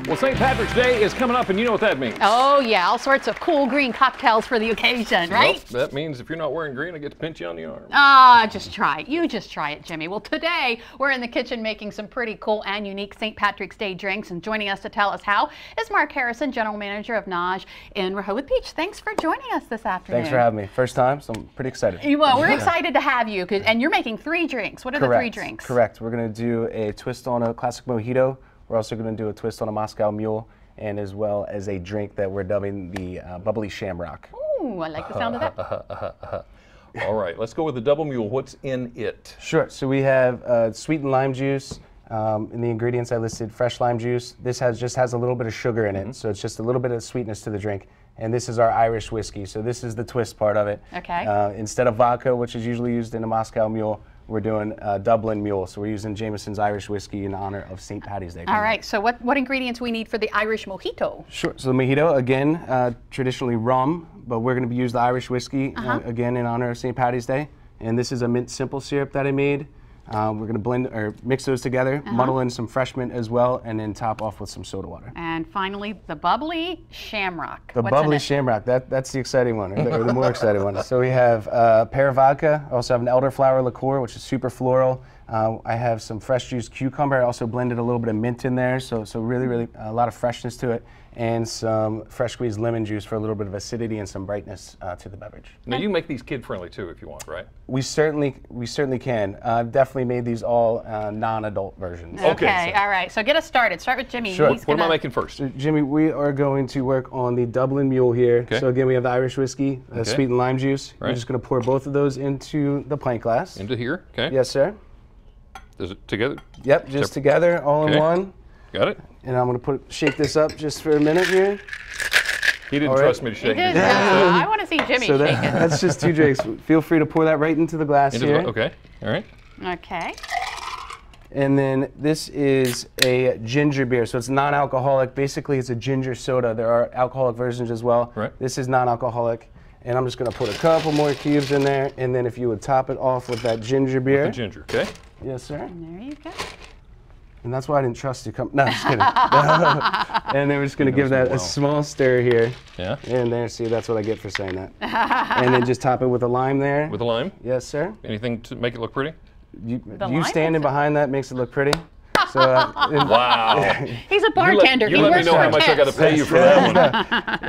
Well, St. Patrick's Day is coming up, and you know what that means. Oh, yeah, all sorts of cool green cocktails for the occasion, right? Nope, that means if you're not wearing green, I get to pinch you on the arm. Just try it. You just try it, Jimmy. Well, today we're in the kitchen making some pretty cool and unique St. Patrick's Day drinks, and joining us to tell us how is Mark Harrison, General Manager of Nage in Rehoboth Beach. Thanks for joining us this afternoon. Thanks for having me. First time, so I'm pretty excited. Well, we're excited to have you, and you're making 3 drinks. What are the 3 drinks? Correct. We're going to do a twist on a classic Mojito. We're also going to do a twist on a Moscow Mule, and as well as a drink that we're dubbing the Bubbly Shamrock. Ooh, I like the sound of that. All right, let's go with the Double Mule. What's in it? Sure. So we have sweetened lime juice. In the ingredients I listed, fresh lime juice. This just has a little bit of sugar in it, so it's just a little bit of sweetness to the drink. And this is our Irish whiskey, so this is the twist part of it. Okay. Instead of vodka, which is usually used in a Moscow Mule, we're doing Dublin Mule, so we're using Jameson's Irish whiskey in honor of St. Patty's Day. All right, so what ingredients we need for the Irish Mojito? Sure, so the Mojito, again, traditionally rum, but we're going to use the Irish whiskey, again, in honor of St. Patty's Day. And this is a mint simple syrup that I made. We're going to blend or mix those together, muddle in some fresh mint as well, and then top off with some soda water. And finally, the Bubbly Shamrock. The Bubbly Shamrock, that's the exciting one, or the more exciting one. So we have Pear Vodka. I also have an Elderflower Liquor, which is super floral. I have some fresh juiced cucumber. I also blended a little bit of mint in there, so really a lot of freshness to it, and some fresh squeezed lemon juice for a little bit of acidity and some brightness to the beverage. Now you make these kid-friendly too, if you want, right? We certainly can. I've definitely made these all non-adult versions. Okay, all right. So get us started. Start with Jimmy. Sure. What am I making first? So, Jimmy, we are going to work on the Dublin Mule here. Okay. So again, we have the Irish whiskey, sweetened lime juice. Right. We're just going to pour both of those into the pint glass. Into here, okay. Yes, sir. Is it together? Yep, just together, all in one. Got it. And I'm going to shake this up just for a minute here. He didn't trust me to shake it. I want to see Jimmy shake it. That's just 2 drinks. Feel free to pour that right into the glass here. Okay, all right. Okay. And then this is a ginger beer, so it's non-alcoholic. Basically, it's a ginger soda. There are alcoholic versions as well. Right. This is non-alcoholic. And I'm just going to put a couple more cubes in there, and then if you would top it off with that ginger beer. With the ginger, okay. Yes, sir. And there you go. And that's why I didn't trust you. No, just kidding. And then we're just going to give that a small stir here. Yeah. And there, see, that's what I get for saying that. And then just top it with a lime there. With a lime? Yes, sir. Anything to make it look pretty? You standing behind that makes it look pretty. So, wow. He's a bartender. You let me know how much I got to pay you for that one.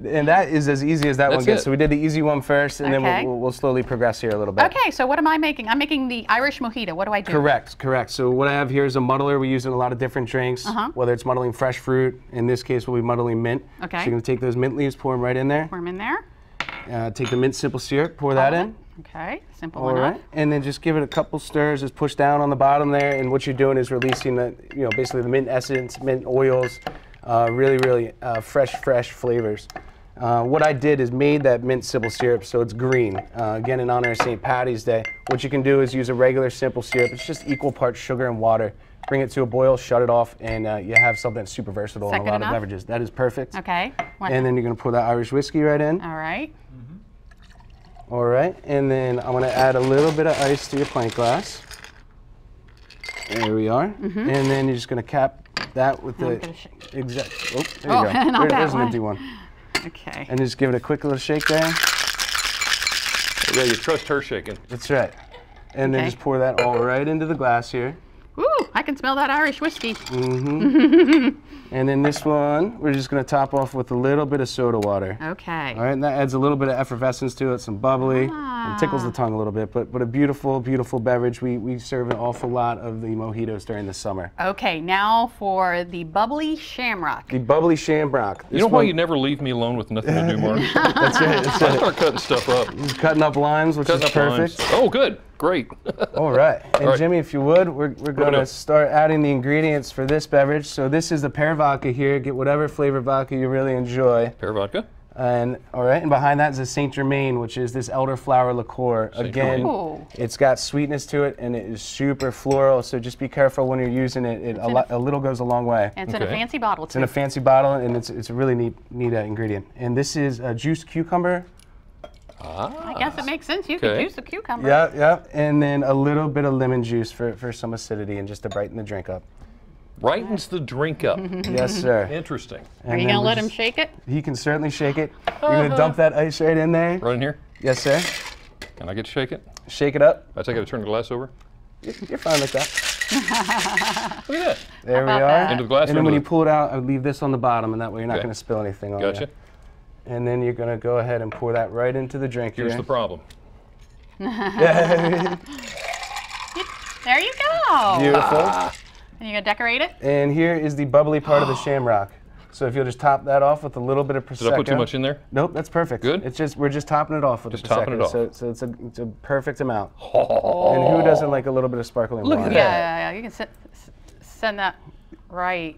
And that is as easy as that one gets. So we did the easy one first, and then we'll slowly progress here a little bit. Okay, so what am I making? I'm making the Irish Mojito. What do I do? Correct. So what I have here is a muddler. We use it in a lot of different drinks, whether it's muddling fresh fruit. In this case, we'll be muddling mint. Okay. So you're going to take those mint leaves, pour them right in there. Pour them in there. Take the mint simple syrup, pour that in. Okay, simple enough. All right, and then just give it a couple stirs. Just push down on the bottom there, and what you're doing is releasing the, basically the mint essence, mint oils, really fresh flavors. What I did is made that mint simple syrup so it's green. Again, in honor of St. Patty's Day. What you can do is use a regular simple syrup. It's just equal parts sugar and water. Bring it to a boil, shut it off, and you have something that's super versatile in a lot of beverages. That is perfect. Okay. And then you're going to pour that Irish whiskey right in. All right. All right, and then I'm going to add a little bit of ice to your pint glass. There we are. And then you're just going to cap that with the exact. Oh, there you go. There's an empty one. Okay. And just give it a quick little shake there. Yeah, you trust her shaking. That's right. And then just pour that all right into the glass here. Ooh, I can smell that Irish whiskey. And then this one, we're just going to top off with a little bit of soda water. Okay. All right, and that adds a little bit of effervescence to it, some bubbly. It tickles the tongue a little bit, but a beautiful beverage. We serve an awful lot of the mojitos during the summer. Okay, now for the Bubbly Shamrock. The Bubbly Shamrock. You know why you never leave me alone with nothing to do, Mark? That's right. I start cutting stuff up. Cutting up limes, which is perfect. Oh, good. Great. All right. And Jimmy, if you would, we're going to start adding the ingredients for this beverage. So this is the Pear Vodka here. Get whatever flavor vodka you really enjoy. Pear Vodka. And all right, and behind that is a Saint Germain, which is this Elderflower Liquor. Again, it's got sweetness to it, and it is super floral. So just be careful when you're using it. A little goes a long way. And it's in a fancy bottle too. It's in a fancy bottle, and it's a really neat ingredient. And this is a juiced cucumber. I guess it makes sense. You could juice a cucumber. Yeah. And then a little bit of lemon juice for some acidity and just to brighten the drink up. Brightens the drink up. Yes, sir. Interesting. Are you gonna let him shake it? He can certainly shake it. You're gonna dump that ice right in there. Right in here? Yes, sir. Can I get to shake it? Shake it up. I take it to turn the glass over? You're fine like that. Look at that. There we about are. that? Into the glass. And then when you pull it out, I would leave this on the bottom, and that way you're not Okay. going to spill anything on Gotcha. you. And then you're going to go ahead and pour that right into the drink Here's here. the problem. Yeah. There you go. Beautiful. And you're gonna decorate it? And here is the bubbly part of the shamrock. So if you'll just top that off with a little bit of Prosecco. Did I put too much in there? Nope, that's perfect. Good? It's just, we're just topping it off with Just the Prosecco. topping it off. So it's a perfect amount. Oh. And who doesn't like a little bit of sparkling Look at wine? that. Yeah. You can send that right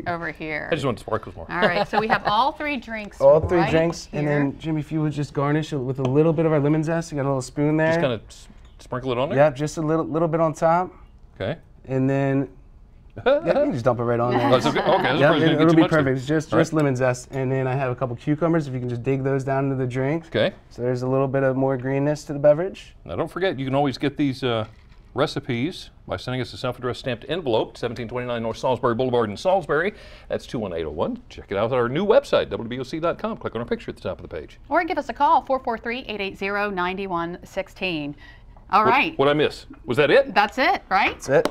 over here. I just want the sparkles more. All right, so we have all 3 drinks. All 3 right drinks, here. and then Jimmy, if you would just garnish it with a little bit of our lemon zest. You got a little spoon there. Just kind of sprinkle it on there? Yep, just a little bit on top, Okay. and then yeah, you can just dump it right on there. Oh, it's okay. Okay, that's Yep, probably gonna get it'll too be much there. perfect. It's just All right. lemon zest, and then I have a couple cucumbers. If you can just dig those down into the drink. Okay. So there's a little bit of more greenness to the beverage. Now don't forget, you can always get these recipes by sending us a self-addressed stamped envelope, 1729 North Salisbury Boulevard in Salisbury. That's 21801. Check it out at our new website, wboc.com. Click on our picture at the top of the page. Or give us a call, 443-880-9116. All right. What'd I miss? Was that it? That's it, right? That's it.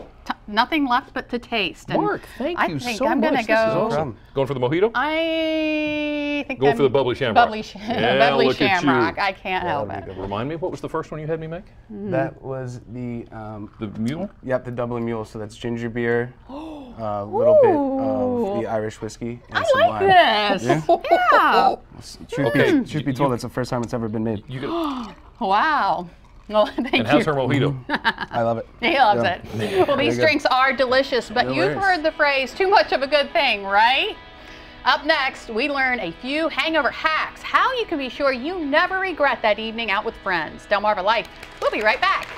Nothing left but to taste. And Mark, thank you I think so I'm much. gonna This is go. awesome. problem. Going for the mojito? I think Going I'm for the Bubbly Shamrock. Bubbly Yeah, Bubbly look at you. Shamrock. I can't help that'd it. be Remind me, what was the first one you had me make? That was the Mule? yep, the Dublin Mule. So that's ginger beer, a little bit of the Irish whiskey, and I some like lime. this. Yeah. Truth be told, it's the first time it's ever been made. You could, Wow. Well, thank and how's you. her mojito? I love it. He loves Yeah. it. Well, these Very good. drinks are delicious, but you've Delicious. heard the phrase, too much of a good thing, right? Up next, we learn a few hangover hacks, how you can be sure you never regret that evening out with friends. Delmarva Life. We'll be right back.